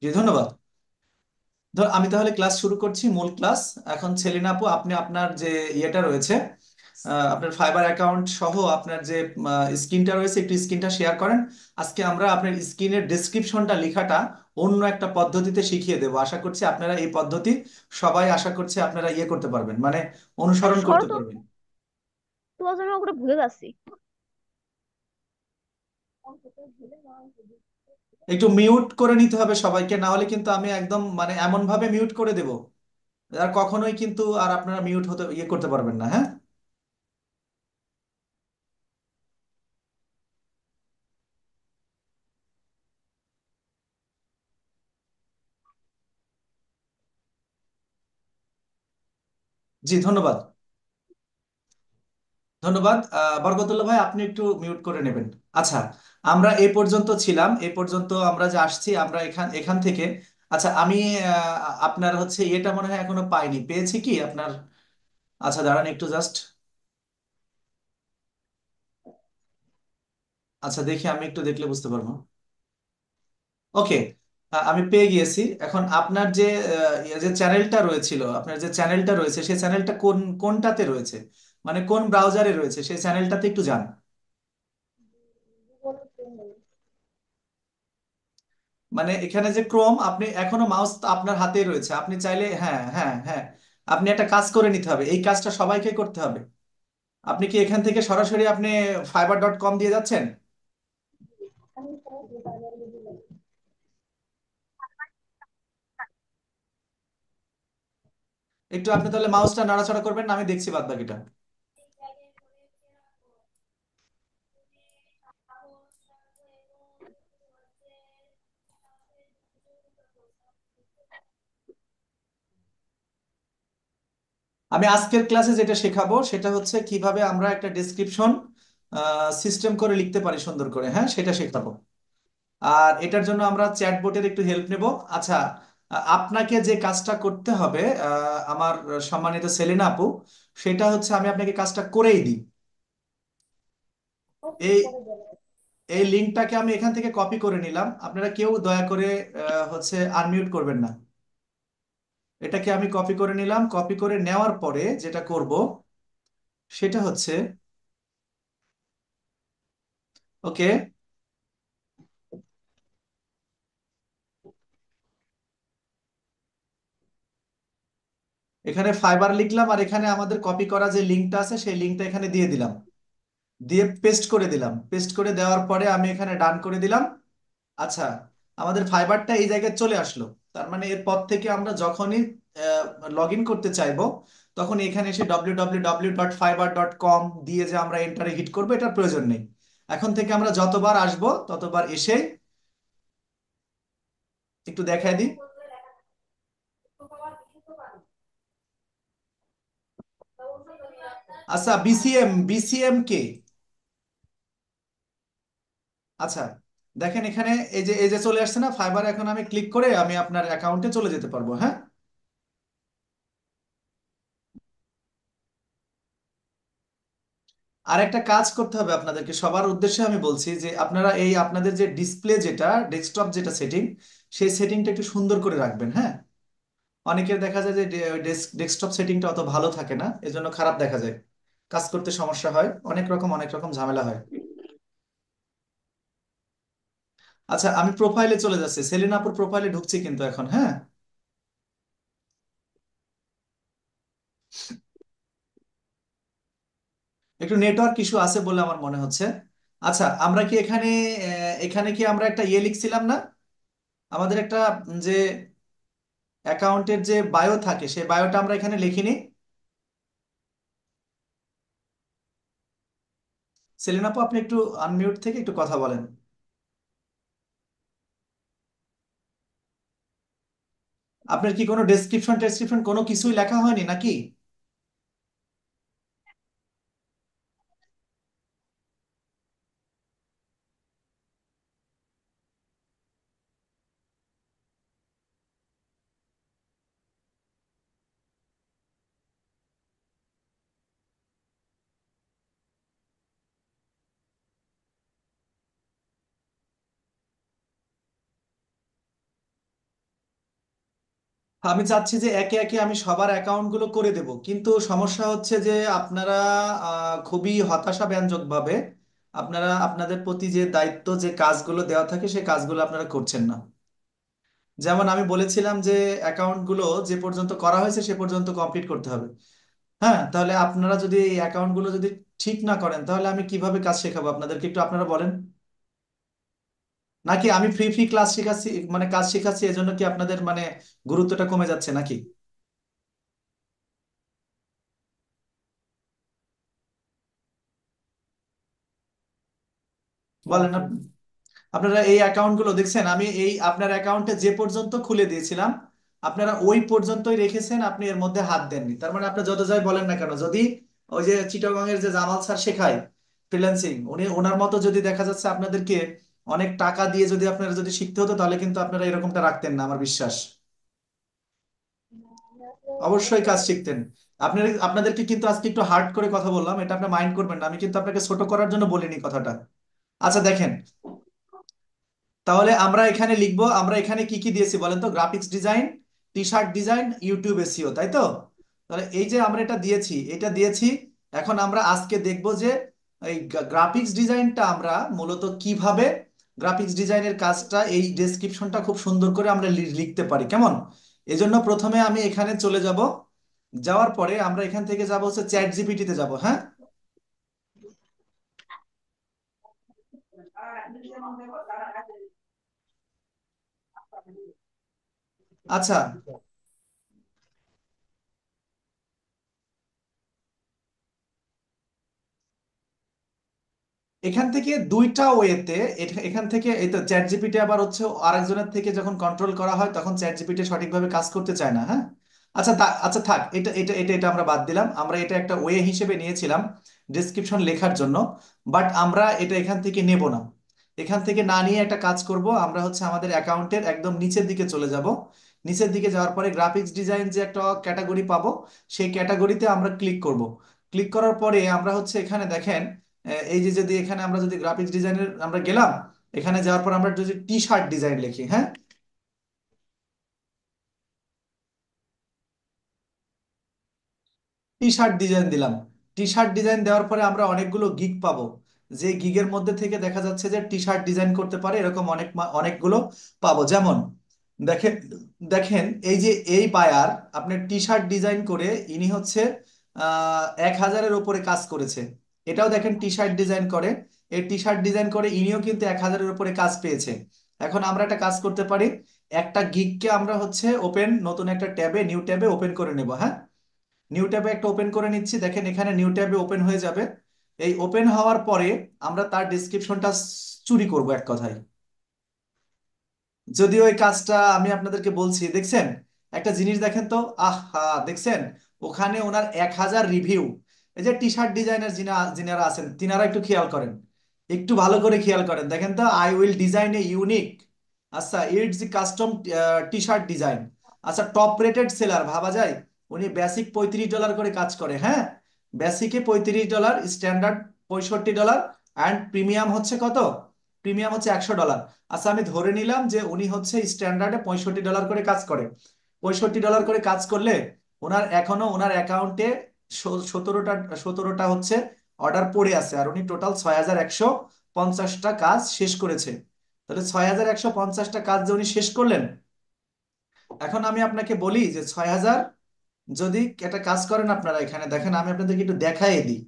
জি, ধন্যবাদ। আমি তাহলে ক্লাস শুরু করছি, মূল ক্লাস। এখন সেলিনা আপু, আপনি আপনার যে ইয়েটা রয়েছে, আপনার ফাইবার অ্যাকাউন্ট সহ আপনার যে স্ক্রিনটা রয়েছে, একটু স্ক্রিনটা শেয়ার করেন। আজকে আমরা আপনার স্ক্রিনের ডেসক্রিপশনটা লেখাটা অন্য একটা পদ্ধতিতে শিখিয়ে দেবো। আশা করছি আপনারা এই পদ্ধতি সবাই, আশা করছি আপনারা ইয়ে করতে পারবেন, মানে আরে অনুসরণ সরো করতে তো, পারবেন। তোমার জন্য ওগুলো ভুলে যাচ্ছি। একটু মিউট করে নিতে হবে সবাইকে, না হলে কিন্তু আমি একদম মানে এমন ভাবে মিউট করে দেবো আর কখনোই কিন্তু আর আপনারা মিউট হতে ইয়ে করতে পারবেন না, হ্যাঁ। জি, ধন্যবাদ। ধন্যবাদ। বরকতুল্লাহ ভাই, আপনি একটু মিউট করে নেবেন। আচ্ছা, আমরা এই পর্যন্ত ছিলাম, এই পর্যন্ত আমরা যে আসছি, আমরা এখান এখান থেকে। আচ্ছা, আমি আপনার হচ্ছে এটা মনে হয় এখনো পাইনি, পেয়েছি কি আপনার? আচ্ছা, দাঁড়ান একটু জাস্ট। আচ্ছা, দেখি, আমি একটু দেখলে বুঝতে পারবো। ওকে, আমি পেয়ে গিয়েছি। এখন আপনার যে যে চ্যানেলটা রয়েছিল, আপনার যে চ্যানেলটা রয়েছে, সেই চ্যানেলটা কোনটাতে রয়েছে, মানে কোন ব্রাউজারে রয়েছে, সেই চ্যানেলটাতে একটু যান। মানে এখানে যে ক্রোম, আপনি এখনো মাউস আপনার হাতেই রয়েছে, আপনি চাইলে, হ্যাঁ হ্যাঁ হ্যাঁ, আপনি একটা কাজ করে নিতে হবে, এই কাজটা সবাইকে করতে হবে। আপনি কি এখান থেকে সরাসরি আপনি fiber.com দিয়ে যাচ্ছেন? একটু আপনি তাহলে মাউসটা নাড়াচাড়া করবেন না, আমি দেখছি বাদ বাকিটা। আমি আজকের ক্লাসে যেটা শেখাবো সেটা হচ্ছে কিভাবে আমরা একটা ডেসক্রিপশন সিস্টেম করে লিখতে পারি সুন্দর করে, হ্যাঁ, সেটা শেখাবো। আর এটার জন্য আমরা চ্যাটবোটের একটু হেল্প নেব। আচ্ছা, আপনাকে যে কাজটা করতে হবে, আমার সম্মানিত সেলিনা আপু, সেটা হচ্ছে আমি আপনাকে কাজটা করেই দিই। এই এই লিঙ্কটাকে আমি এখান থেকে কপি করে নিলাম, আপনারা কেউ দয়া করে হচ্ছে আনমিউট করবেন না। এটাকে আমি কপি করে নিলাম, কপি করে নেওয়ার পরে যেটা করব সেটা হচ্ছে, ওকে, এখানে ফাইবার লিখলাম আর এখানে আমাদের কপি করা যে লিঙ্কটা আছে সেই লিঙ্কটা এখানে দিয়ে দিলাম, দিয়ে পেস্ট করে দিলাম। পেস্ট করে দেওয়ার পরে আমি এখানে ডান করে দিলাম। আচ্ছা, আমাদের ফাইবারটা এই জায়গায় চলে আসলো। তার মানে এরপর থেকে আমরা যখনই লগ ইন করতে চাইবো, তখন এখানে এসে www.fiber.com দিয়ে যে আমরা এন্টারে হিট করবো, এটার প্রয়োজন নেই। এখন থেকে আমরা যতবার আসবো ততবার এসে একটু দেখায় দিই। আচ্ছা, বিসিএম, বিসিএম কে? আচ্ছা, দেখেন এখানে এই যে চলে আসছে না ফাইবার, এখন আমি ক্লিক করে আমি আপনার অ্যাকাউন্টে চলে যেতে পারবো, হ্যাঁ। আর একটা কাজ করতে হবে আপনাদেরকে, সবার উদ্দেশ্যে আমি বলছি যে আপনারা এই আপনাদের যে ডিসপ্লে যেটা, ডেস্কটপ যেটা সেটিং, সেই সেটিংটা একটু সুন্দর করে রাখবেন, হ্যাঁ। অনেকের দেখা যায় যে ডেস্কটপ সেটিংটা অত ভালো থাকে না, এজন্য খারাপ দেখা যায়, কাজ করতে সমস্যা হয়, অনেক রকম ঝামেলা হয়। আচ্ছা, আমি প্রোফাইলে চলে যাচ্ছি, সেলিনাপুর প্রোফাইলে ঢুকছি কিন্তু এখন, হ্যাঁ। একটু নেটওয়ার্ক ইস্যু আছে বলে আমার মনে হচ্ছে। আচ্ছা, আমরা কি এখানে এখানে কি আমরা একটা ইয়ে লিখছিলাম না, আমাদের একটা যে অ্যাকাউন্টের যে বায়ো থাকে, সেই বায়োটা আমরা এখানে লিখিনি? সেলিনা আপু, আপনি একটু আনমিউট থেকে একটু কথা বলেন। আপনার কি কোনো ডেসক্রিপশন টেসক্রিপশন কোনো কিছুই লেখা হয়নি নাকি? আমি চাচ্ছি যে একে একে আমি সবার অ্যাকাউন্ট গুলো করে দেব, কিন্তু সমস্যা হচ্ছে যে আপনারা খুবই হতাশাব্যঞ্জক ভাবে আপনারা আপনাদের প্রতি যে দায়িত্ব, যে কাজগুলো দেওয়া থাকে সেই কাজগুলো আপনারা করছেন না। যেমন আমি বলেছিলাম যে অ্যাকাউন্ট গুলো যে পর্যন্ত করা হয়েছে সে পর্যন্ত কমপ্লিট করতে হবে। হ্যাঁ, তাহলে আপনারা যদি এই অ্যাকাউন্ট গুলো যদি ঠিক না করেন তাহলে আমি কিভাবে কাজ শেখাবো আপনাদেরকে, একটু আপনারা বলেন। নাকি আমি ফ্রি ফ্রি ক্লাস শেখাচ্ছি, মানে কাজ শেখাচ্ছি, এজন্য কি আপনাদের মানে গুরুত্বটা কমে যাচ্ছে নাকি? বলেন আপনি। আপনারা এই অ্যাকাউন্ট গুলো দেখছেন, আমি এই আপনার অ্যাকাউন্টে যে পর্যন্ত খুলে দিয়েছিলাম আপনারা ওই পর্যন্তই রেখেছেন, আপনি এর মধ্যে হাত দেননি। তার মানে আপনি যত যাই বলেন না কেন, যদি ওই যে চিটাগং এর যে জামাল স্যার শেখায় ফ্রিল্যান্সিং, উনি ওনার মতো যদি দেখা যাচ্ছে আপনাদেরকে অনেক টাকা দিয়ে যদি আপনারা যদি শিখতে হতো তাহলে কিন্তু আপনারা এরকমটা রাখতেন না, আমার বিশ্বাস। অবশ্যই কাজ শিখতেন। আপনাদেরকে কিন্তু আজকে একটু হার্ড করে কথা বললাম, এটা আপনি মাইন্ড করবেন না, আমি কিন্তু আপনাকে ছোট করার জন্য বলিনি কথাটা। আচ্ছা দেখেন, তাহলে আমরা এখানে লিখবো, আমরা এখানে কি কি দিয়েছি বলেন তো? গ্রাফিক্স ডিজাইন, টি শার্ট ডিজাইন, ইউটিউব এসইও, তাই তো? তাহলে এই যে আমরা এটা দিয়েছি, এটা দিয়েছি। এখন আমরা আজকে দেখব যে এই গ্রাফিক্স ডিজাইনটা আমরা মূলত কিভাবে গ্রাফিক্স ডিজাইনের কাজটা, এই ডেসক্রিপশনটা খুব সুন্দর করে আমরা লিখতে পারি, কেমন? এজন্য প্রথমে আমি এখানে চলে যাব, যাওয়ার পরে আমরা এখান থেকে যাব হচ্ছে চ্যাট জিপিটিতে যাব, হ্যাঁ। আচ্ছা, এখান থেকে দুইটা ওয়েতে, এখান থেকে এই তো চ্যাট জিপিটি আবার হচ্ছে আরেকজনের থেকে যখন কন্ট্রোল করা হয় তখন চ্যাট জিপিটি সঠিকভাবে কাজ করতে চায় না, হ্যাঁ। আচ্ছা আচ্ছা থাক, এটা আমরা বাদ দিলাম, আমরা এটা একটা ওয়ে হিসেবে নিয়েছিলাম ডেসক্রিপশন লেখার জন্য। বাট আমরা এটা এখান থেকে নেব না। এখান থেকে না নিয়ে একটা কাজ করব, আমরা হচ্ছে আমাদের অ্যাকাউন্টের একদম নিচের দিকে চলে যাব। নিচের দিকে যাওয়ার পরে গ্রাফিক্স ডিজাইন যে একটা ক্যাটাগরি পাবো, সেই ক্যাটাগরিতে আমরা ক্লিক করব। ক্লিক করার পরে আমরা হচ্ছে এখানে দেখেন, এই যে যদি এখানে আমরা যদি গ্রাফিক্স ডিজাইনের আমরা গেলাম, এখানে যাওয়ার পর আমরা যদি টি শার্ট ডিজাইন লিখি, হ্যাঁ, টি শার্ট ডিজাইন দিলাম। টি শার্ট ডিজাইন দেওয়ার পরে আমরা অনেকগুলো গিগ পাবো, যে গিগের মধ্যে থেকে দেখা যাচ্ছে যে টি শার্ট ডিজাইন করতে পারে এরকম অনেকগুলো পাবো। যেমন দেখেন, দেখেন এই যে এই বায়ার আপনার টি শার্ট ডিজাইন করে ইনি হচ্ছে 1,000-এর উপরে কাজ করেছে। এটাও দেখেন টি শার্ট ডিজাইন করে, এই টি শার্ট ডিজাইন করে ইনিও কিন্তু 1,000-এর উপরে কাজ পেয়েছে। এখন আমরা একটা কাজ করতে পারি, একটা গিগকে আমরা হচ্ছে ওপেন, নতুন একটা ট্যাবে, নিউ ট্যাবে ওপেন করে নেব, হ্যাঁ। নিউ ট্যাবে একটা ওপেন করে নিচ্ছি, দেখেন এখানে নিউ ট্যাবে ওপেন হয়ে যাবে। এই ওপেন হওয়ার পরে আমরা তার ডিসক্রিপশনটা চুরি করব এক কথায়। যদিও এই কাজটা আমি আপনাদেরকে বলছি, দেখছেন একটা জিনিস দেখেন তো, আহা, দেখছেন ওখানে ওনার 1,000 রিভিউ। এই যে টি শার্ট ডিজাইনার যিনারা আছেন তিনারা একটু খেয়াল করেন, একটু ভালো করে খেয়াল করেন, দেখেন তো, I will design a unique, আচ্ছা it's custom T shirt design. আচ্ছা, টপ রেটেড সেলার ভাবা যায়। উনি বেসিক $35 করে কাজ করে, হ্যাঁ। বেসিকে $35, স্ট্যান্ডার্ড $65, অ্যান্ড প্রিমিয়াম হচ্ছে কত? প্রিমিয়াম হচ্ছে $100। আচ্ছা আমি ধরে নিলাম যে উনি হচ্ছে স্ট্যান্ডার্ডে $65 করে কাজ করে। $65 করে কাজ করলে ওনার এখনো ওনার অ্যাকাউন্টে 17টা 17টা হচ্ছে অর্ডার পড়ে আছে, আর উনি টোটাল 6,150টা কাজ শেষ করেছে। তাহলে 6,150টা কাজ যে উনি শেষ করলেন, এখন আমি আপনাকে বলি যে 6,000 যদি একটা কাজ করেন, আপনারা এখানে দেখেন, আমি আপনাদেরকে একটু দেখাই দিই।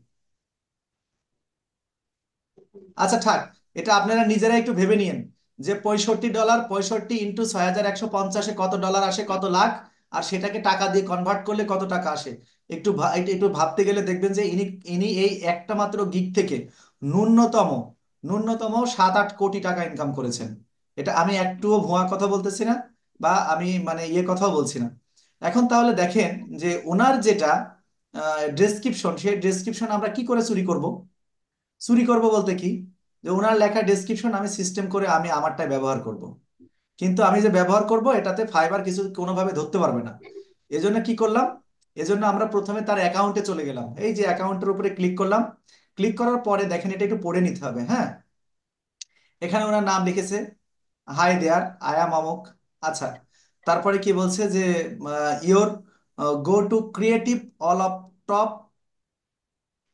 আচ্ছা থাক, এটা আপনারা নিজেরা একটু ভেবে নিন যে $65, 65 ইন্টু 6,150-এ কত ডলার আসে, কত লাখ, আর সেটাকে টাকা দিয়ে কনভার্ট করলে কত টাকা আসে। একটু ভাবতে গেলে দেখবেন যে ইনি ইনি এই একটা মাত্র গিগ থেকে ন্যূনতম ন্যূনতম 7-8 কোটি টাকা ইনকাম করেছেন। এটা আমি একটুও ভুয়া কথা বলতেছি না, বা আমি মানে ইয়ে কথাও বলছি না। এখন তাহলে দেখেন যে ওনার যেটা ডেসক্রিপশন, সেই ডেসক্রিপশন আমরা কি করে চুরি করব? চুরি করব বলতে কি, যে ওনার লেখা ডেসক্রিপশন আমি সিস্টেম করে আমি আমারটাই ব্যবহার করব। কিন্তু আমি যে ব্যবহার করব এটাতে ফাইবার কিছু কোনোভাবে ধরতে পারবে না। এজন্য কি করলাম, এজন্য আমরা প্রথমে তার অ্যাকাউন্টে চলে গেলাম, এই যে অ্যাকাউন্টের উপরে ক্লিক করলাম। ক্লিক করার পরে দেখেন এটা একটু পড়ে নিতে হবে, হ্যাঁ। এখানে ওনার নাম লিখেছে, হাই দেয়ার আই অ্যাম অমুক। আচ্ছা, তারপরে কি বলছে যে your go to creative all of top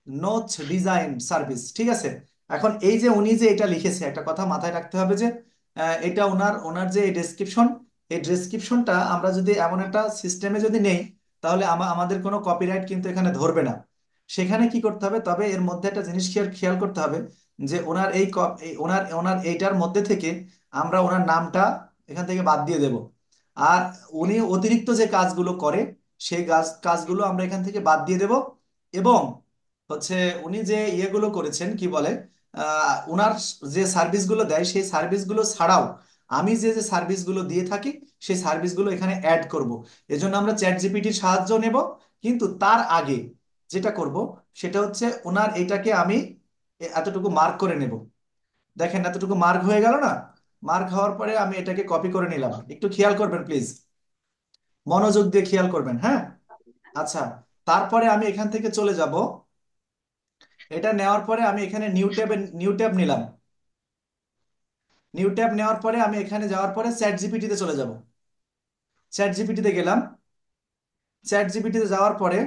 notch design service, ঠিক আছে। এখন এই যে উনি যে এটা লিখেছে, একটা কথা মাথায় রাখতে হবে যে এটা ওনার ওনার যে ডেসক্রিপশন, এই ডেসক্রিপশনটা আমরা যদি এমন একটা সিস্টেমে যদি নেই, তাহলে আমাদের কোনো কপিরাইট কিন্তু এখানে ধরবে না। সেখানে কি করতে হবে, তবে এর মধ্যে একটা জিনিস খেয়াল খেয়াল করতে হবে যে ওনার ওনার ওনার এইটার মধ্যে থেকে আমরা ওনার নামটা এখান থেকে বাদ দিয়ে দেব। আর উনি অতিরিক্ত যে কাজগুলো করে সেই কাজগুলো আমরা এখান থেকে বাদ দিয়ে দেব। এবং হচ্ছে উনি যে ইয়েগুলো করেছেন কি বলে, উনার যে সার্ভিসগুলো দেয় সেই সার্ভিসগুলো ছাড়াও আমি যে যে সার্ভিসগুলো দিয়ে থাকি সেই সার্ভিসগুলো এখানে অ্যাড করব। এজন্য আমরা চ্যাট জিপিটির সাহায্য নেব। কিন্তু তার আগে যেটা করব সেটা হচ্ছে ওনার এটাকে আমি এতটুকু মার্ক করে নেব। দেখেন এতটুকু মার্ক হয়ে গেল না? মার্ক হওয়ার পরে আমি এটাকে কপি করে নিলাম, একটু খেয়াল করবেন প্লিজ, মনোযোগ দিয়ে খেয়াল করবেন, হ্যাঁ। আচ্ছা, তারপরে আমি এখান থেকে চলে যাব। এটা নেওয়ার পরে আমি এখানে নিউ ট্যাব নিলাম। নিউ ট্যাব নেওয়ার পরে আমি এখানে যাওয়ার পরে চ্যাট জিপিটিতে চলে যাব। চ্যাট জিপিটিতে গেলাম। চ্যাট জিপিটিতে যাওয়ার পরে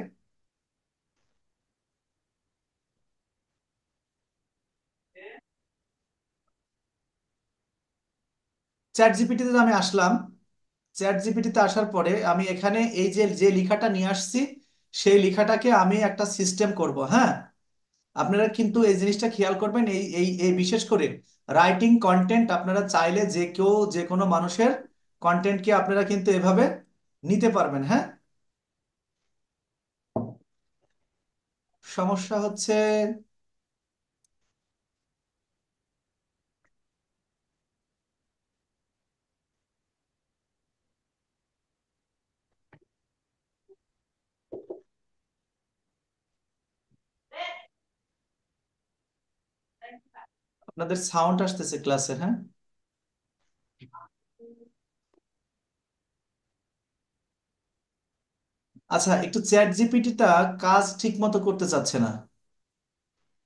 চ্যাট জিপিটিতে আমি আসলাম। চ্যাট জিপিটিতে আসার পরে আমি এখানে এই যে যে লেখাটা নিয়ে আসছি সেই লেখাটাকে আমি একটা সিস্টেম করব, হ্যাঁ। আপনারা কিন্তু এই জিনিসটা খেয়াল করবেন, এই এই এই বিশেষ করে রাইটিং কন্টেন্ট আপনারা চাইলে যে কেউ যে কোনো মানুষের কন্টেন্টকে আপনারা কিন্তু এভাবে নিতে পারবেন, হ্যাঁ। সমস্যা হচ্ছে আপনাদের সাউন্ড আসতেছে ক্লাসে, হ্যাঁ। আচ্ছা, একটু চ্যাট জিপিটিটা কাজ ঠিক মতো করতে চাচ্ছে না।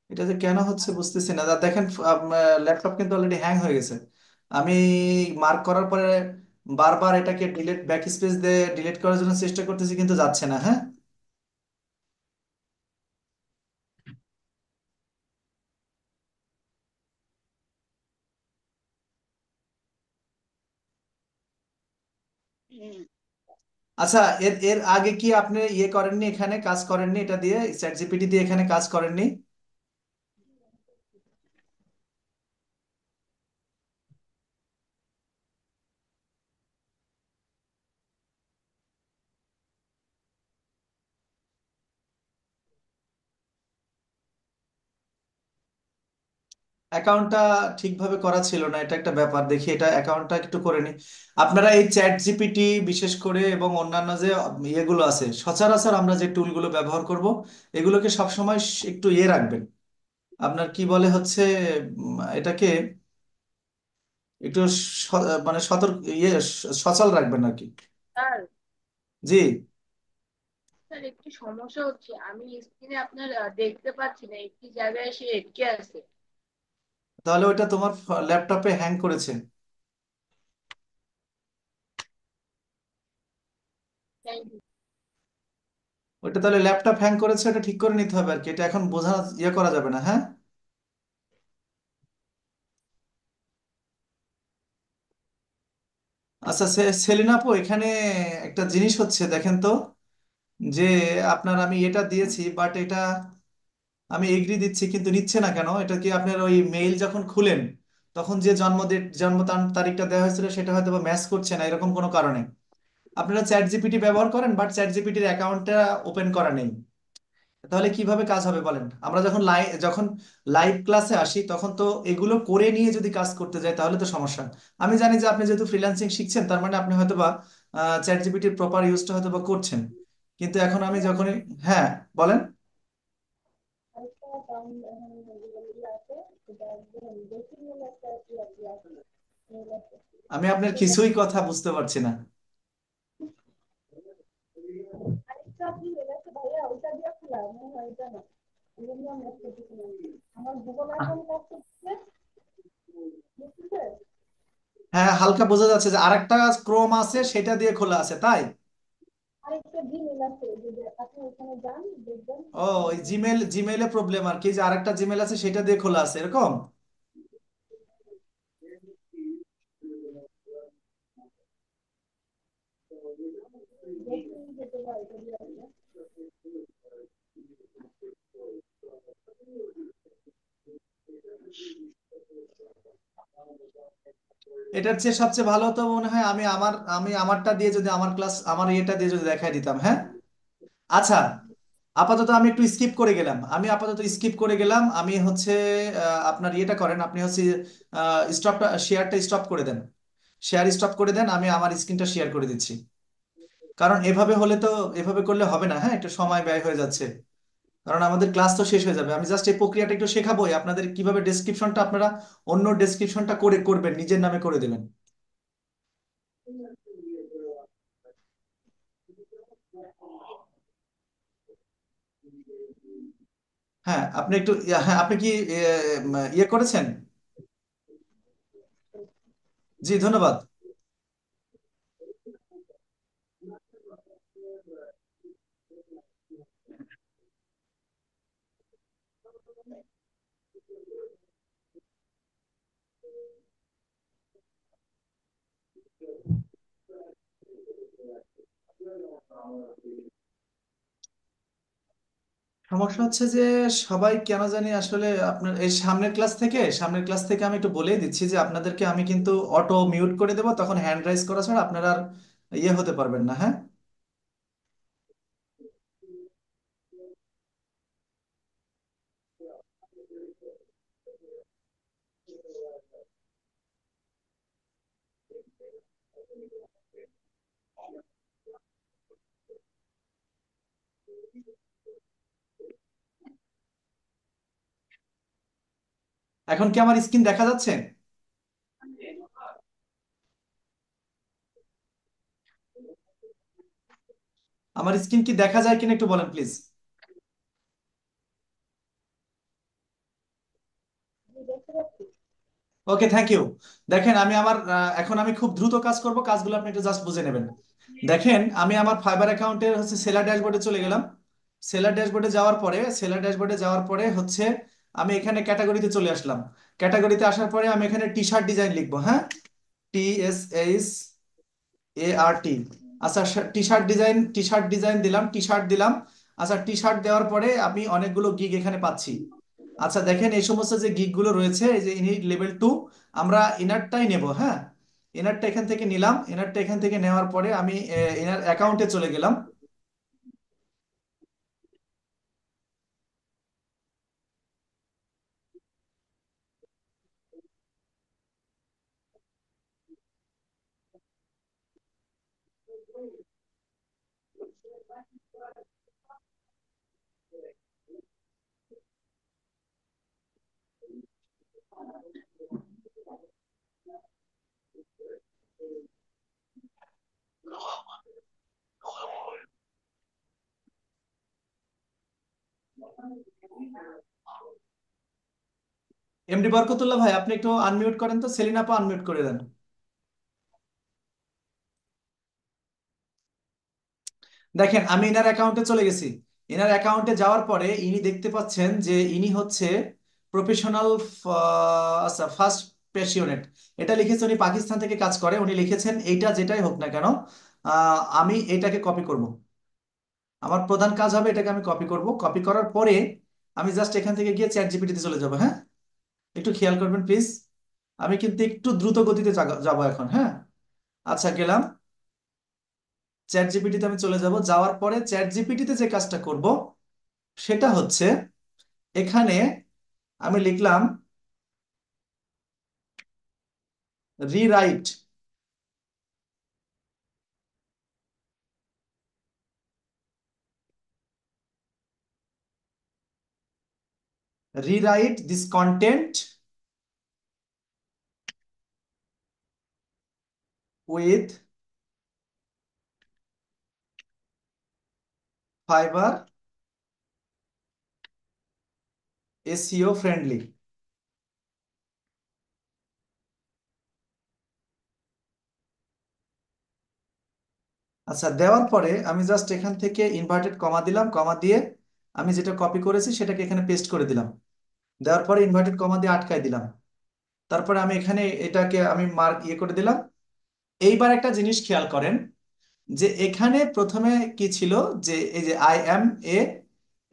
এটা যে কেন হচ্ছে বুঝতেছি না। দেখেন ল্যাপটপ কিন্তু অলরেডি হ্যাং হয়ে গেছে। আমি মার্ক করার পরে বারবার এটাকে ডিলিট ব্যাক স্পেস দিয়ে ডিলিট করার জন্য চেষ্টা করতেছি, কিন্তু যাচ্ছে না, হ্যাঁ। আচ্ছা, এর এর আগে কি আপনি ইয়ে করেননি, এখানে কাজ করেননি এটা দিয়ে, চ্যাট জিপিটি দিয়ে এখানে কাজ করেননি? অ্যাকাউন্টটা ঠিকভাবে করা ছিল না, এটা একটা ব্যাপার। দেখি এটা অ্যাকাউন্টটা একটু করে নি। আপনারা এই চ্যাট জিপিটি বিশেষ করে এবং অন্যান্য যে ইয়েগুলো আছে সচরাচর আমরা যে টুলগুলো ব্যবহার করব, এগুলোকে সবসময় একটু ইয়ে রাখবেন। আপনার কি বলে হচ্ছে এটাকে একটু মানে সতর্ক ইয়ে সচল রাখবেন আর কি। স্যার, জি। স্যার একটি সমস্যা হচ্ছে, আমি স্ক্রিনে আপনার দেখতে পাচ্ছি না, একটি জায়গায় এসে আটকে আছে। তাহলে ওইটা তোমার ল্যাপটপে হ্যাং করেছে। Thank you. ওইটা তাহলে ল্যাপটপ হ্যাং করেছে, ওটা ঠিক করে নিতে হবে আর কি। এটা এখন বোঝা ইয়ে করা যাবে না, হ্যাঁ। আচ্ছা সেলিনা আপু, এখানে একটা জিনিস হচ্ছে দেখেন তো, যে আপনার আমি এটা দিয়েছি বাট এটা আমি এগ্রি দিচ্ছি কিন্তু নিচ্ছে না কেন? এটা কি আপনার ওই মেইল যখন খুলেন তখন যে জন্ম তারিখটা দেওয়া হয়েছিল সেটা হয়তো বা ম্যাচ করছে না, এরকম কোনো কারণে? আপনারা চ্যাট জিপিটি ব্যবহার করেন বাট চ্যাট জিপিটির অ্যাকাউন্টটা ওপেন করা নেই, তাহলে কিভাবে কাজ হবে বলেন? আমরা যখন লাইভ ক্লাসে আসি তখন তো এগুলো করে নিয়ে যদি কাজ করতে যাই তাহলে তো সমস্যা। আমি জানি যে আপনি যেহেতু ফ্রিল্যান্সিং শিখছেন তার মানে আপনি হয়তো বা চ্যাট জিপিটির প্রপার ইউজটা হয়তো বা করছেন। কিন্তু এখন আমি যখনই, হ্যাঁ বলেন। আমি আপনার কিছুই কথা বুঝতে পারছি না। হ্যাঁ, হালকা বোঝা যাচ্ছে যে আরেকটা ক্রোম আছে, সেটা দিয়ে খোলা আছে, তাই? আরেকটা জিমেল আছে, যদি আপনি ওখানে যান দেখবেন ও, ওখানে। ওই জিমেলে প্রবলেম আর কি, যে আরেকটা জিমেল আছে সেটা দিয়ে খোলা আছে এরকম। দেখে যেতে পারে যদি আপনি। এটার চেয়ে সবচেয়ে ভালো তো মনে হয় আমি আমারটা দিয়ে যদি আমার ক্লাস আমার ইয়েটা দিয়ে যদি দেখাই দিতাম, হ্যাঁ। আচ্ছা, আপাতত আমি একটু স্কিপ করে গেলাম, আমি হচ্ছে আপনার ইয়েটা করেন, আপনি হচ্ছে স্টপটা শেয়ারটা স্টপ করে দেন। শেয়ার স্টপ করে দেন, আমি আমার স্ক্রিনটা শেয়ার করে দিচ্ছি। কারণ এভাবে হলে তো, এভাবে করলে হবে না, হ্যাঁ, একটু সময় ব্যয় হয়ে যাচ্ছে। কারণ আমাদের ক্লাস তো শেষ হয়ে যাবে, আমি জাস্ট এই প্রক্রিয়াটা একটু শেখাবোই আপনাদের, কিভাবে ডেসক্রিপশনটা আপনারা অন্য ডেসক্রিপশনটা করে করবেন, নিজের নামে করে দেবেন। হ্যাঁ, আপনি একটু হ্যাঁ, আপনি কি ইয়ে করেছেন? জি, ধন্যবাদ। সমস্যা হচ্ছে যে সবাই কেন জানি আসলে আপনার এই সামনের ক্লাস থেকে আমি একটু বলেই দিচ্ছি যে আপনাদেরকে আমি কিন্তু অটো মিউট করে দেবো, তখন হ্যান্ড রাইজ করা ছাড়া আপনারা আর ইয়ে হতে পারবেন না, হ্যাঁ। এখন কি আমার স্ক্রিন দেখা যাচ্ছে? আমার স্ক্রিন কি দেখা যায় কিনা একটু বলেন প্লিজ। জি, দেখতে পাচ্ছি। ওকে, থ্যাংক ইউ। দেখেন, এখন আমি খুব দ্রুত কাজ করব, কাজগুলো আপনি একটু জাস্ট বুঝে নেবেন। দেখেন, আমি আমার ফাইবার অ্যাকাউন্টের হচ্ছে সেলার ড্যাশবোর্ডে চলে গেলাম। সেলার ড্যাশবোর্ডে যাওয়ার পরে হচ্ছে আমি এখানে ক্যাটাগরিতে চলে আসলাম। ক্যাটাগরিতে আসার পরে আমি এখানে টি শার্ট ডিজাইন লিখবো, হ্যাঁ। TSHART। আচ্ছা, টি শার্ট ডিজাইন দিলাম, টি শার্ট দিলাম। আচ্ছা, টি শার্ট দেওয়ার পরে আমি অনেকগুলো গিগ এখানে পাচ্ছি। আচ্ছা, দেখেন এই সমস্ত যে গিগ গুলো রয়েছে, এই যে ইনি লেভেল 2, আমরা ইনারটাই নেব, হ্যাঁ। ইনারটা এখান থেকে নিলাম, ইনারটা এখান থেকে নেওয়ার পরে আমি ইনার অ্যাকাউন্টে চলে গেলাম। এমডি বরকতুল্লাহ ভাই, আপনি একটু আনমিউট করেন তো, সেলিনা আপা আনমিউট করে দেন। দেখেন, আমি ইনার অ্যাকাউন্টে চলে গেছি। ইনার অ্যাকাউন্টে যাওয়ার পরে ইনি দেখতে পাচ্ছেন যে ইনি হচ্ছে প্রফেশনাল, আচ্ছা, ফার্স্ট প্যাশিওনেট, এটা লিখেছে। উনি পাকিস্তান থেকে কাজ করে, উনি লিখেছেন এইটা যেটাই হোক না কেন, আমি এটাকে কপি করব। আমার প্রধান কাজ হবে এটাকে আমি কপি করব। কপি করার পরে আমি জাস্ট এখান থেকে গিয়ে চ্যাট জিপিটিতে চলে যাব, হ্যাঁ। একটু খেয়াল করবেন প্লিজ। আমি কিন্তু একটু দ্রুত গতিতে যাব এখন, হ্যাঁ। আচ্ছা, গেলাম। চ্যাট জিপিটিতে আমি চলে যাব, যাওয়ার পরে চ্যাট জিপিটিতে যে কাজটা করব সেটা হচ্ছে এখানে আমি লিখলাম rewrite, rewrite this content with fibre SEO friendly. আচ্ছা, দেওয়ার পরে আমি জাস্ট এখান থেকে ইনভার্টেড কমা দিলাম, কমা দিয়ে আমি যেটা কপি করেছি সেটাকে এখানে পেস্ট করে দিলাম। দেওয়ার পরে ইনভার্টেড কমা দিয়ে আটকায় দিলাম। তারপরে আমি এখানে এটাকে আমি মার্ক করে দিলাম। এইবার একটা জিনিস খেয়াল করেন, যে এখানে প্রথমে কি ছিল, যে এই যে আই এম এ,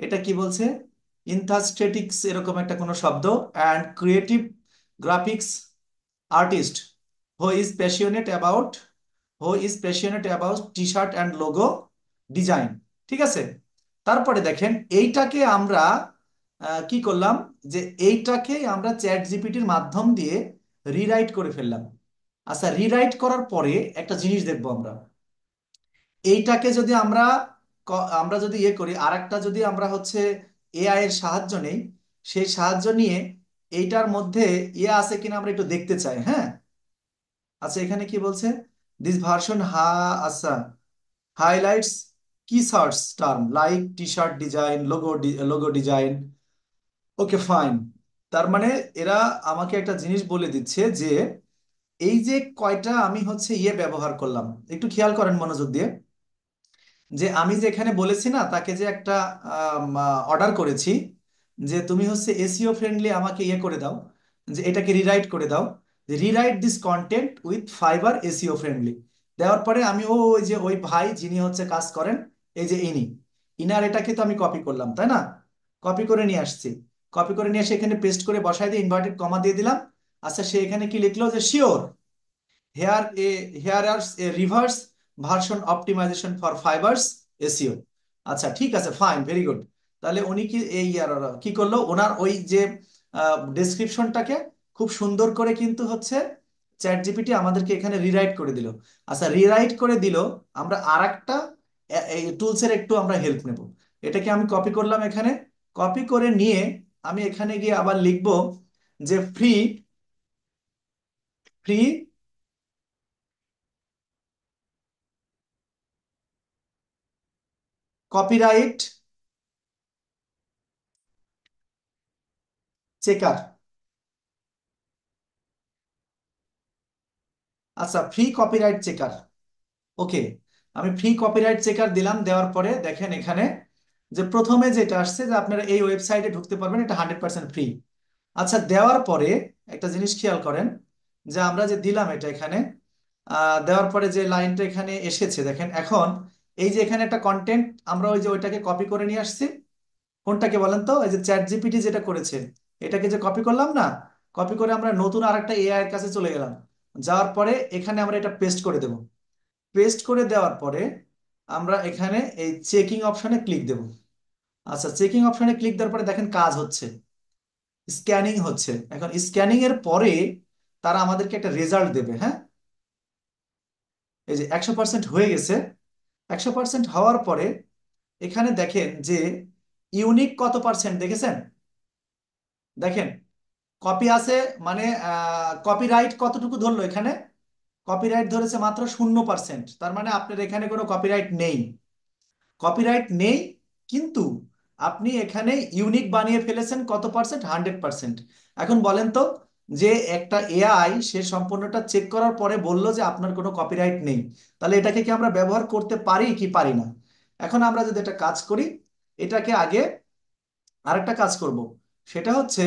এটা কি বলছে, ইনথাস্টেটিক্স এরকম একটা কোনো শব্দ, and creative graphics artist who is passionate about T shirt and logo design. ঠিক আছে। তারপরে দেখেন এইটাকে আমরা কি করলাম, যে এইটাকে আমরা চ্যাট জিপিটির মাধ্যম দিয়ে রিরাইট করে ফেললাম। আচ্ছা, রিরাইট করার পরে একটা জিনিস দেখবো আমরা, এইটাকে যদি আমরা আমরা যদি করি, আর একটা যদি আমরা হচ্ছে এআই এর সাহায্য নেই, সেই সাহায্য নিয়ে এইটার মধ্যে আছে কিনা আমরা একটু দেখতে চাই। হ্যাঁ, আচ্ছা, এখানে কি বলছে, দিস ভার্সন আচ্ছা, হাইলাইটস কিসার্টস term like T shirt design, logo design. Okay, fine. তার মানে এরা আমাকে একটা জিনিস বলে দিচ্ছে যে এই যে কয়টা আমি হচ্ছে ব্যবহার করলাম, একটু খেয়াল করেন মনোযোগ দিয়ে, যে আমি যে এখানে বলেছি না তাকে, যে একটা অর্ডার করেছি, যে তুমি হচ্ছে এসইও ফ্রেন্ডলি আমাকে করে দাও, যে এটাকে রিরাইট করে দাও, যে rewrite this content with fibre SEO friendly. দেওয়ার পরে আমি ওই যে ওই ভাই যিনি হচ্ছে কাজ করেন, এই যে ইনার এটাকে তো আমি কপি করলাম, তাই না? কপি করে নিয়ে আসছি। কপি করে নিয়ে এসে এখানে পেস্ট করে বসাই দিয়ে ইনভার্টেড কমা দিয়ে দিলাম। আচ্ছা, সে এখানে কি লিখলো, যে sure here here are a reverse version optimization for fibers SEO. আচ্ছা, ঠিক আছে, ফাইন, ভেরি গুড। তাহলে উনি কি কি করলো, ওনার ওই যে ডেসক্রিপশনটাকে খুব সুন্দর করে কিন্তু হচ্ছে চ্যাট জিপিটি আমাদেরকে এখানে রিরাইট করে দিল। আচ্ছা, রিরাইট করে দিল। আমরা আর একটা এই টুলসের একটু আমরা হেল্প নেব। এটাকে আমি কপি করলাম এখানে। কপি করে নিয়ে আমি এখানে গিয়ে আবার লিখবো যে ফ্রি ফ্রি কপিরাইট চেকার। আচ্ছা, ফ্রি কপিরাইট চেকার। ওকে, আমি ফ্রি কপিরাইট চেকার দিলাম। দেওয়ার পরে দেখেন এখানে যে প্রথমে যেটা আসছে, যে আপনারা এই ওয়েবসাইটে ঢুকতে পারবেন, এটা 100% ফ্রি। আচ্ছা, দেওয়ার পরে একটা জিনিস খেয়াল করেন, যে আমরা যে দিলাম এটা এখানে, দেওয়ার পরে যে লাইনটা এখানে এসেছে দেখেন, এখন এই যে এখানে একটা কন্টেন্ট, আমরা ওই যে ওইটাকে কপি করে নিয়ে আসছি। কোনটাকে বলেন তো, এই যে চ্যাট জিপিটি যেটা করেছে, এটাকে যে কপি করলাম না, কপি করে আমরা নতুন আরেকটা এআই এর কাছে চলে গেলাম। যাওয়ার পরে এখানে আমরা এটা পেস্ট করে দেব। পেস্ট করে দেওয়ার পরে আমরা এখানে এই চেকিং অপশনে ক্লিক দেব। আচ্ছা, চেকিং অপশনে ক্লিক দেওয়ার পরে দেখেন কাজ হচ্ছে, স্ক্যানিং হচ্ছে। এখন স্ক্যানিং এর পরে তারা আমাদেরকে একটা রেজাল্ট দেবে। হ্যাঁ, এই যে 100% হয়ে গেছে। 100% হওয়ার পরে এখানে দেখেন যে ইউনিক কত পার্সেন্ট দেখেছেন, দেখেন কপি আছে, মানে কপিরাইট কতটুকু ধরলো এখানে, কপিরাইট ধরেছে মাত্র 0%। তার মানে আপনার এখানে কোনো কপিরাইট নেই। কপিরাইট নেই, কিন্তু আপনি এখানে ইউনিক বানিয়ে ফেলেছেন কত পার্সেন্ট, 100%। এখন বলেন তো, যে একটা এআই সে সম্পূর্ণটা চেক করার পরে বলল যে আপনার কোনো কপিরাইট নেই, তাহলে এটাকে কি আমরা ব্যবহার করতে পারি কি পারি না? এখন আমরা যদি একটা কাজ করি, এটাকে আগে আরেকটা কাজ করব, সেটা হচ্ছে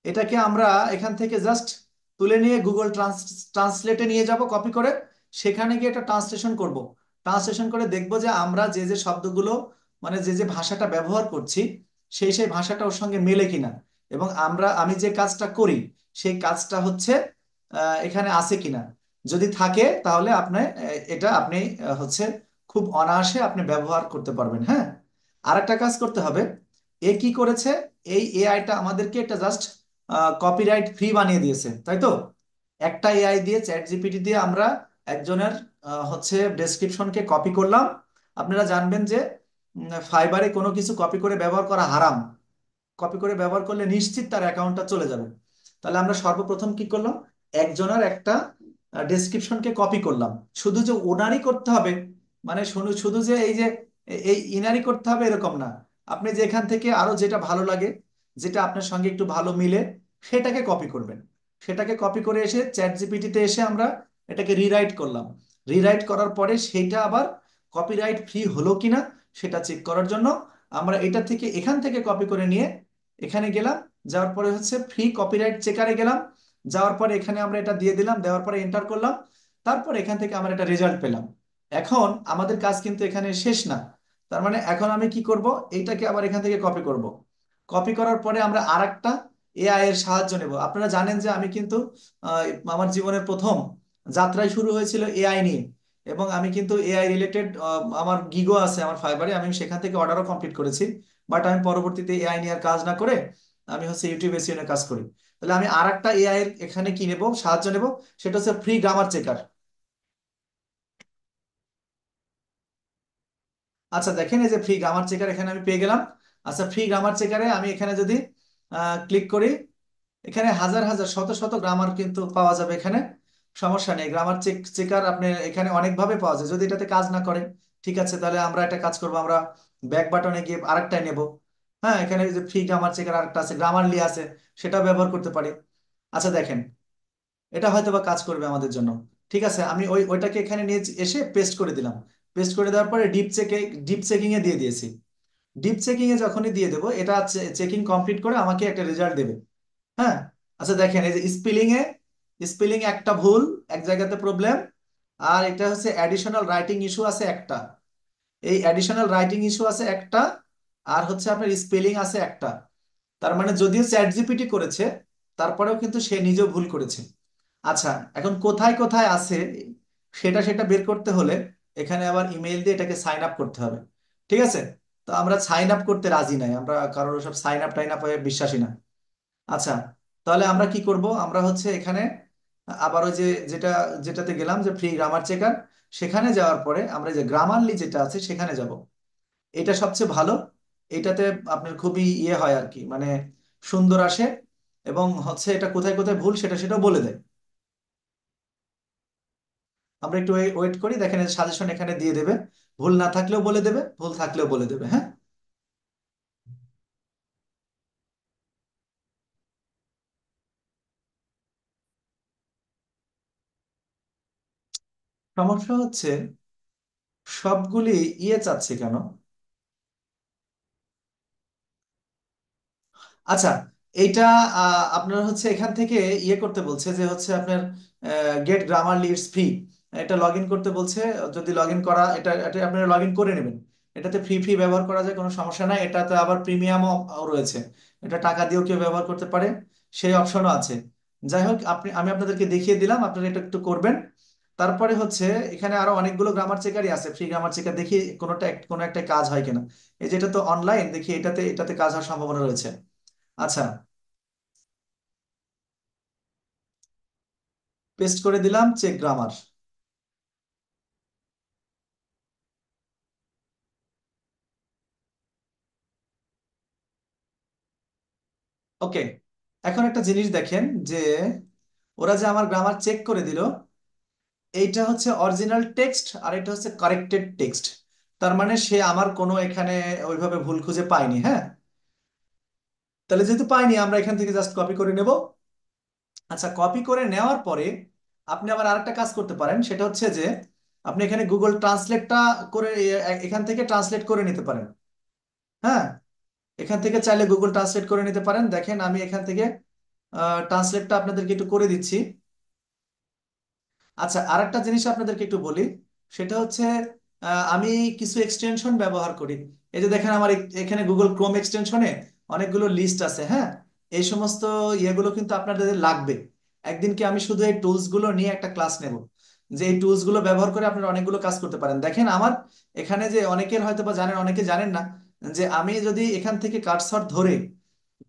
এটাকে আমরা এখান থেকে জাস্ট তুলে নিয়ে গুগল ট্রান্সলেটে নিয়ে যাব কপি করে, সেখানে গিয়ে এটা ট্রান্সলেশন করব। ট্রান্সলেশন করে দেখব যে আমরা যে যে শব্দগুলো, মানে যে যে ভাষাটা ব্যবহার করছি, সেই সেই ভাষাটা ওর সঙ্গে মেলে কিনা, এবং আমি যে কাজটা করি সেই কাজটা হচ্ছে এখানে আছে কিনা। যদি থাকে তাহলে আপনি এটা আপনি হচ্ছে খুব অনায়াসে আপনি ব্যবহার করতে পারবেন। হ্যাঁ, আর একটা কাজ করতে হবে। কি করেছে, এই এআইটা আমাদেরকে একটা জাস্ট কপিরাইট ফ্রি বানিয়ে দিয়েছে, তাই তো? একটা এআই দিয়ে, চ্যাট জিপিটি দিয়ে আমরা একজনের হচ্ছে ডেসক্রিপশনকে কপি করলাম। আপনারা জানবেন যে ফাইবারে কোনো কিছু কপি করে ব্যবহার করা হারাম। কপি করে ব্যবহার করলে নিশ্চিত তার অ্যাকাউন্টটা চলে যাবে। তাহলে আমরা সর্বপ্রথম কি করলাম, একজনের একটা ডেসক্রিপশনকে কপি করলাম। শুধু যে ওনারই করতে হবে, মানে শুধু শুধু যে এই যে এই ইনারই করতে হবে এরকম না। আপনি যেখান থেকে আরো যেটা ভালো লাগে, যেটা আপনার সঙ্গে একটু ভালো মিলে, সেটাকে কপি করবেন। সেটাকে কপি করে এসে চ্যাট জিপিটিতে এসে আমরা এটাকে রিরাইট করলাম। রিরাইট করার পরে সেইটা আবার কপিরাইট ফ্রি হলো কিনা সেটা চেক করার জন্য আমরা এটা থেকে এখান থেকে কপি করে নিয়ে এখানে গেলাম, যাওয়ার পরে হচ্ছে ফ্রি কপিরাইট চেকারে গেলাম, যাওয়ার পরে এখানে আমরা এটা দিয়ে দিলাম, দেওয়ার পরে এন্টার করলাম, তারপর এখান থেকে আমরা একটা রেজাল্ট পেলাম। এখন আমাদের কাজ কিন্তু এখানে শেষ না। তার মানে এখন আমি কি করব, এইটাকে আবার এখান থেকে কপি করব। কপি করার পরে আমরা আরেকটা এআই এর সাহায্য নেব। আপনারা জানেন যে আমি কিন্তু আহ, আমার জীবনের প্রথম যাত্রায় শুরু হয়েছিল এআই নিয়ে, এবং আমি কিন্তু এআই রিলেটেড আমার গিগও আছে আমার ফাইবারে, আমি সেখান থেকে অর্ডারও কমপ্লিট করেছি। বাট আমি পরবর্তীতে এআই নিয়ে আর কাজ না করে আমি হচ্ছে ইউটিউব এসইও নিয়ে কাজ করি। তাহলে আমি আর একটা এআই এর এখানে কি নেব, সাহায্য নেব, সেটা হচ্ছে ফ্রি গ্রামার চেকার। আচ্ছা দেখেন, এই যে ফ্রি গ্রামার চেকার এখানে আমি পেয়ে গেলাম। আচ্ছা ফ্রি গ্রামার চেকারে আমি এখানে যদি ক্লিক করি, এখানে হাজার হাজার শত শত গ্রামার কিন্তু পাওয়া যাবে এখানে। সমস্যা নেই, গ্রামার চেকার আপনি এখানে অনেকভাবে পাওয়া যায়। যদি এটাতে কাজ না করে, ঠিক আছে, তাহলে আমরা একটা কাজ করবো, আমরা ব্যাক বাটনে গিয়ে আরেকটাই নেব। হ্যাঁ, এখানে যে ফ্রি গ্রামার চেকার আরেকটা আছে, গ্রামারলি আছে, সেটা ব্যবহার করতে পারি। আচ্ছা দেখেন, এটা হয়তো বা কাজ করবে আমাদের জন্য। ঠিক আছে, আমি ওইটাকে এখানে নিয়ে এসে পেস্ট করে দিলাম। পেস্ট করে দেওয়ার পরে ডিপ চেকিং এ দিয়ে দিয়েছি। ডিপ চেকিং এ যখনই দিয়ে দেবো, এটা চেকিং কমপ্লিট করে আমাকে একটা রেজাল্ট দেবে। হ্যাঁ। আচ্ছা দেখেন, এই যে স্পেলিং এ একটা ভুল, এক জায়গাতে প্রবলেম, আর এটা হচ্ছে অ্যাডিশনাল রাইটিং ইস্যু আছে একটা। এই অ্যাডিশনাল রাইটিং ইস্যু আছে একটা, আর হচ্ছে আপনার স্পেলিং আছে একটা। তার মানে যদিও চ্যাট জিপিটি করেছে, তারপরেও কিন্তু সে নিজেও ভুল করেছে। আচ্ছা, এখন কোথায় কোথায় আছে সেটা সেটা বের করতে হলে এখানে আবার ইমেইল দিয়ে এটাকে সাইন আপ করতে হবে। ঠিক আছে, তো আমরা সাইন আপ করতে রাজি নাই, আমরা কারোর সব সাইন আপ টাইন আপ বিশ্বাসী না। আচ্ছা, তাহলে আমরা কি করব, আমরা হচ্ছে এখানে আবার ওই যে যেটা যেটাতে গেলাম যে ফ্রি গ্রামার চেকার, সেখানে যাওয়ার পরে আমরা যে গ্রামারলি যেটা আছে সেখানে যাব। এটা সবচেয়ে ভালো। এটাতে আপনার খুবই ইয়ে হয় আর কি, মানে সুন্দর আসে, এবং হচ্ছে এটা কোথায় কোথায় ভুল সেটা সেটাও বলে দেয়। আমরা একটু ওয়েট করি, দেখেন সাজেশন এখানে দিয়ে দেবে। ভুল না থাকলেও বলে দেবে, ভুল থাকলেও বলে দেবে। হ্যাঁ, সমস্যা হচ্ছে সবগুলি ইয়ে চাচ্ছে কেন। আচ্ছা, এইটা আপনার হচ্ছে এখান থেকে ইয়ে করতে বলছে যে হচ্ছে আপনার গেট গ্রামার লিডস ফ্রি, এটা লগ ইন করতে বলছে। যদি লগ ইন করা, এটা এটা আপনারা লগ ইন করে নেবেন। এটাতে ফ্রি ফ্রি ব্যবহার করা যায়, কোনো সমস্যা নাই। এটাতে আবার প্রিমিয়ামও রয়েছে, এটা টাকা দিয়েও কেউ ব্যবহার করতে পারে, সেই অপশনও আছে। যাই হোক, আমি আপনাদেরকে দেখিয়ে দিলাম, আপনারা এটা একটু করবেন। তারপরে হচ্ছে এখানে আরো অনেকগুলো গ্রামার চেকারই আছে, ফ্রি গ্রামার চেকার, দেখি কোনো একটা কাজ হয় কিনা। এই যেটা তো অনলাইন, দেখি এটাতে এটাতে কাজ হওয়ার সম্ভাবনা রয়েছে। আচ্ছা, পেস্ট করে দিলাম চেক গ্রামার। ওকে, এখন একটা জিনিস দেখেন যে ওরা যে আমার গ্রামার চেক করে দিল, এইটা হচ্ছে অরিজিনাল টেক্সট আর এটা হচ্ছে কারেক্টেড টেক্সট। তার মানে সে আমার কোনো এখানে ওইভাবে ভুল খুঁজে পায়নি। হ্যাঁ, তাহলে যেহেতু পাইনি, আমরা এখান থেকে জাস্ট কপি করে নেব। আচ্ছা, কপি করে নেওয়ার পরে আপনি আবার আরেকটা কাজ করতে পারেন, সেটা হচ্ছে যে আপনি এখানে গুগল ট্রান্সলেটটা করে এখান থেকে ট্রান্সলেট করে নিতে পারেন। হ্যাঁ, এখান থেকে চাইলে গুগল ট্রান্সলেট করে নিতে পারেন। দেখেন আমি এখান থেকে ট্রান্সলেটটা আপনাদেরকে একটু করে দিচ্ছি। আচ্ছা, আরেকটা জিনিস আপনাদেরকে একটু বলি, সেটা হচ্ছে আমি কিছু এক্সটেনশন ব্যবহার করি। এই যে দেখেন আমার এখানে গুগল ক্রোম এক্সটেনশনে অনেকগুলো লিস্ট আছে। হ্যাঁ, এই সমস্ত ইয়েগুলো কিন্তু আপনাদের লাগবে। একদিনকে আমি শুধু এই টুলস গুলো নিয়ে একটা ক্লাস নেব, যে এই টুলস গুলো ব্যবহার করে আপনারা অনেকগুলো কাজ করতে পারেন। দেখেন আমার এখানে যে অনেকের হয়তো বা জানেন, অনেকে জানেন না, যে আমি যদি এখান থেকে কার্সর ধরে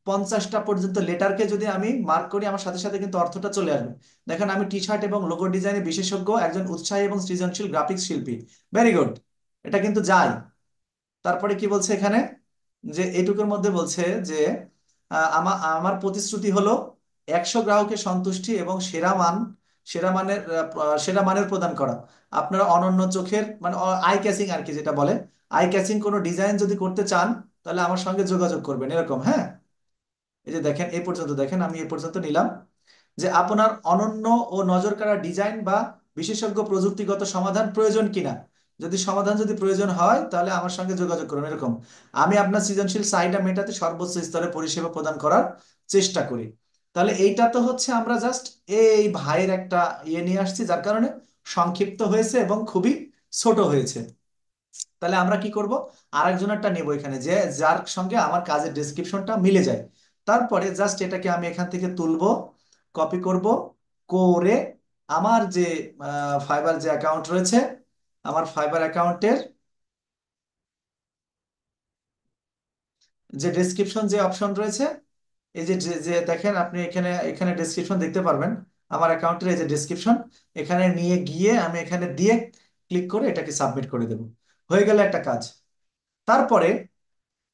50টা পর্যন্ত লেটারকে যদি আমি মার্ক করি, আমার সাথে সাথে কিন্তু অর্থটা চলে আসবে। দেখেন আমি টি শার্ট এবং লোগো ডিজাইনে বিশেষজ্ঞ, একজন উৎসাহী এবং সৃজনশীল গ্রাফিক্স শিল্পী। ভেরি গুড, এটা কিন্তু যায়। তারপরে কি বলছে এখানে, যে এটুকুর মধ্যে বলছে যে আমার আমার প্রতিশ্রুতি হলো 100 গ্রাহকের সন্তুষ্টি এবং সেরা মানের প্রদান করা। আপনারা অনন্য চোখের মানে আই ক্যাচিং আর কি যেটা বলে, আই ক্যাচিং কোনো ডিজাইন যদি করতে চান, তাহলে আমার সঙ্গে যোগাযোগ করবেন, এরকম। হ্যাঁ, এই যে দেখেন এই পর্যন্ত, দেখেন আমি এই পর্যন্ত নিলাম, যে আপনার অনন্য ও নজর কাড়া ডিজাইন বা বিশেষজ্ঞ প্রযুক্তিগত সমাধান প্রয়োজন কিনা। যদি সমাধান যদি প্রয়োজন হয় তাহলে আমার সঙ্গে যোগাযোগ করুন, এরকম। আমি আপনার সৃজনশীল চাহিদা মেটাতে সর্বোচ্চ স্তরে পরিষেবা প্রদান করার চেষ্টা করি। তাহলে এইটা তো হচ্ছে আমরা জাস্ট এই ভাইয়ের একটা ইয়ে নিয়ে আসছি, যার কারণে সংক্ষিপ্ত হয়েছে এবং খুবই ছোট হয়েছে। তাহলে আমরা কি করব, আরেকজনেরটা নেব এখানে, যে যার সঙ্গে আমার কাজের ডেসক্রিপশনটা মিলে যায়। তারপরে জাস্ট এটাকে আমি এখান থেকে তুলবো, কপি করব, করে আমার যে ফাইবার যে অ্যাকাউন্ট রয়েছে, আমার ফাইবার অ্যাকাউন্টের যে ডেসক্রিপশন যে অপশন রয়েছে, এই যে যে যে দেখেন আপনি এখানে এখানে ডেসক্রিপশন দেখতে পারবেন, আমার অ্যাকাউন্টের এই যে ডেসক্রিপশন, এখানে নিয়ে গিয়ে আমি এখানে দিয়ে ক্লিক করে এটাকে সাবমিট করে দেব। হয়ে গেল একটা কাজ। তারপরে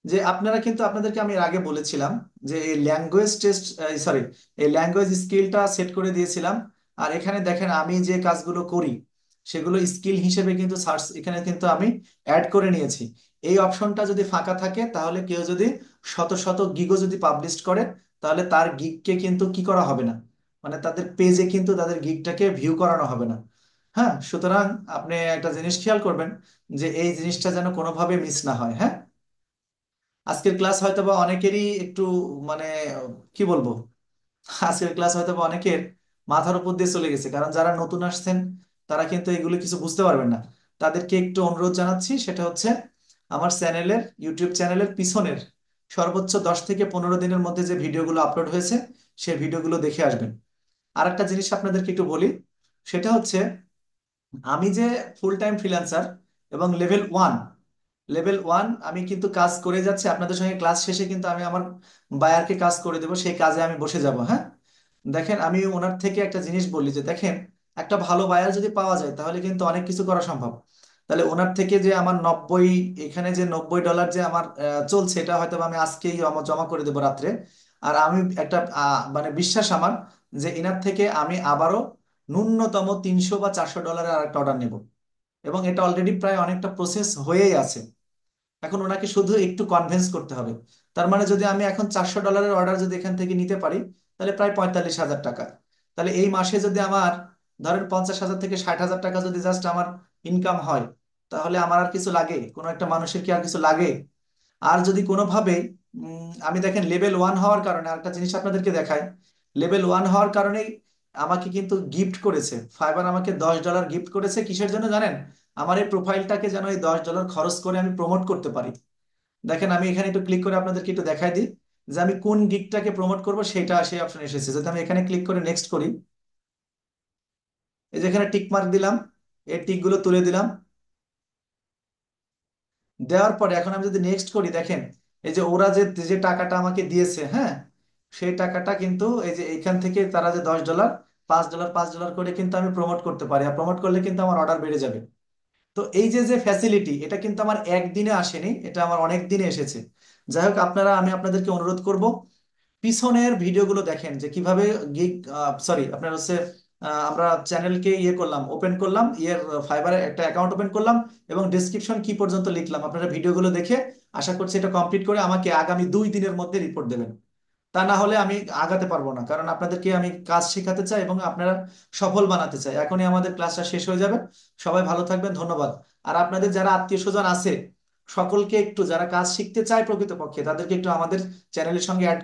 যে আপনারা কিন্তু, আপনাদেরকে আমি এর আগে বলেছিলাম যে এই ল্যাঙ্গুয়েজ টেস্ট, সরি, এই ল্যাঙ্গুয়েজ স্কিলটা সেট করে দিয়েছিলাম। আর এখানে দেখেন আমি যে কাজগুলো করি সেগুলো স্কিল হিসেবে কিন্তু সার্চ এখানে কিন্তু আমি অ্যাড করে নিয়েছি। এই অপশনটা যদি ফাঁকা থাকে তাহলে কেউ যদি শত শত গিগও যদি পাবলিশ করে, তাহলে তার গিগকে কিন্তু কি করা হবে না, মানে তাদের পেজে কিন্তু তাদের গিগটাকে ভিউ করানো হবে না। হ্যাঁ, সুতরাং আপনি একটা জিনিস খেয়াল করবেন যে এই জিনিসটা যেন কোনোভাবে মিস না হয়। হ্যাঁ, আজকের ক্লাস হয়তো বা অনেকেরই একটু মানে কি বলবো, আজকের ক্লাস হয়তো বা অনেকের মাথার উপর দিয়ে চলে গেছে, কারণ যারা নতুন আসছেন তারা কিন্তু এগুলো কিছু বুঝতে পারবেন না। তাদেরকে একটু অনুরোধ জানাচ্ছি, সেটা হচ্ছে আমার চ্যানেলের, ইউটিউব চ্যানেলের পিছনের সর্বোচ্চ 10 থেকে 15 দিনের মধ্যে যে ভিডিওগুলো আপলোড হয়েছে সেই ভিডিওগুলো দেখে আসবেন। আর একটা জিনিস আপনাদেরকে একটু বলি, সেটা হচ্ছে আমি যে ফুল টাইম ফ্রিল্যান্সার এবং লেভেল 1 আমি কিন্তু কাজ করে যাচ্ছি, আপনাদের সঙ্গে ক্লাস শেষে কিন্তু আমি আমার বায়ারকে কাজ করে দেবো, সেই কাজে আমি বসে যাব। হ্যাঁ, দেখেন আমি ওনার থেকে একটা জিনিস বললি যে দেখেন, একটা ভালো বায়ার যদি পাওয়া যায় তাহলে কিন্তু অনেক কিছু করা সম্ভব। তাহলে ওনার থেকে যে আমার 90, এখানে যে $90 যে আমার চলছে, এটা হয়তো বা আমি আজকেই জমা জমা করে দেবো রাত্রে। আর আমি একটা মানে বিশ্বাস আমার যে এনার থেকে আমি আবারও ন্যূনতম $300 বা $400 আর একটা অর্ডার নেব, এবং এটা অলরেডি প্রায় অনেকটা প্রসেস হয়েই আছে। এখন ওনাকে শুধু একটু কনভিন্স করতে হবে। তার মানে যদি আমি এখন $400 অর্ডার যদি এখান থেকে নিতে পারি, তাহলে প্রায় 45,000 টাকা। তাহলে এই মাসে যদি আমার ধরেন 50,000 থেকে 60,000 টাকা যদি জাস্ট আমার ইনকাম হয়, তাহলে আমার আর কিছু লাগে, কোনো একটা মানুষের কি আর কিছু লাগে? আর যদি কোনোভাবে আমি দেখেন লেভেল 1 হওয়ার কারণে আরেকটা জিনিস আপনাদেরকে দেখাই, লেভেল 1 হওয়ার কারণেই আমাকে কিন্তু গিফট করেছে ফাইবার, আমাকে $10 গিফট করেছে। কিসের জন্য জানেন? আমার এই প্রোফাইলটাকে যেন এই $10 খরচ করে আমি প্রমোট করতে পারি। দেখেন আমি এখানে একটু ক্লিক করে আপনাদেরকে একটু দেখাই দিই যে আমি কোন গিগটাকে প্রমোট করব, সেটা সেই অপশন এসেছে। যদি আমি এখানে ক্লিক করে নেক্সট করি, এই যে এখানে টিক মার্ক দিলাম, এই টিকগুলো তুলে দিলাম। দেওয়ার পরে এখন আমি যদি নেক্সট করি, দেখেন এই যে ওরা যে যে টাকাটা আমাকে দিয়েছে, হ্যাঁ, সেই টাকাটা কিন্তু এই যে এইখান থেকে তারা যে $10, $5 $5 করে কিন্তু আমি প্রমোট করতে পারি, আর প্রমোট করলে কিন্তু আমার অর্ডার বেড়ে যাবে। তো এই যে যে ফ্যাসিলিটি, এটা কিন্তু আমার একদিনে আসেনি, এটা আমার অনেক দিনে এসেছে। যাই হোক, আপনারা, আমি আপনাদেরকে অনুরোধ করব পিছনের ভিডিওগুলো দেখেন যে কিভাবে গিগ, সরি আপনার হচ্ছে আমরা চ্যানেলকে ইয়ে করলাম, ওপেন করলাম, ইয়ের ফাইবারে একটা অ্যাকাউন্ট ওপেন করলাম, এবং ডেসক্রিপশন কি পর্যন্ত লিখলাম আপনারা ভিডিওগুলো দেখে আশা করছি এটা কমপ্লিট করে আমাকে আগামী 2 দিনের মধ্যে রিপোর্ট দেবেন। তা না হলে আমি আগাতে পারবো না, কারণ আপনাদেরকে আমি কাজ শেখাতে চাই এবং আপনারা সফল বানাতে চাই। এখনই আমাদের ক্লাসটা শেষ হয়ে যাবে। সবাই ভালো থাকবেন, ধন্যবাদ। আর আপনাদের যারা আত্মীয় স্বজন আছে সকলকে একটু, যারা কাজ শিখতে চায় প্রকৃতপক্ষে, তাদেরকে একটু আমাদের চ্যানেলের সঙ্গে অ্যাড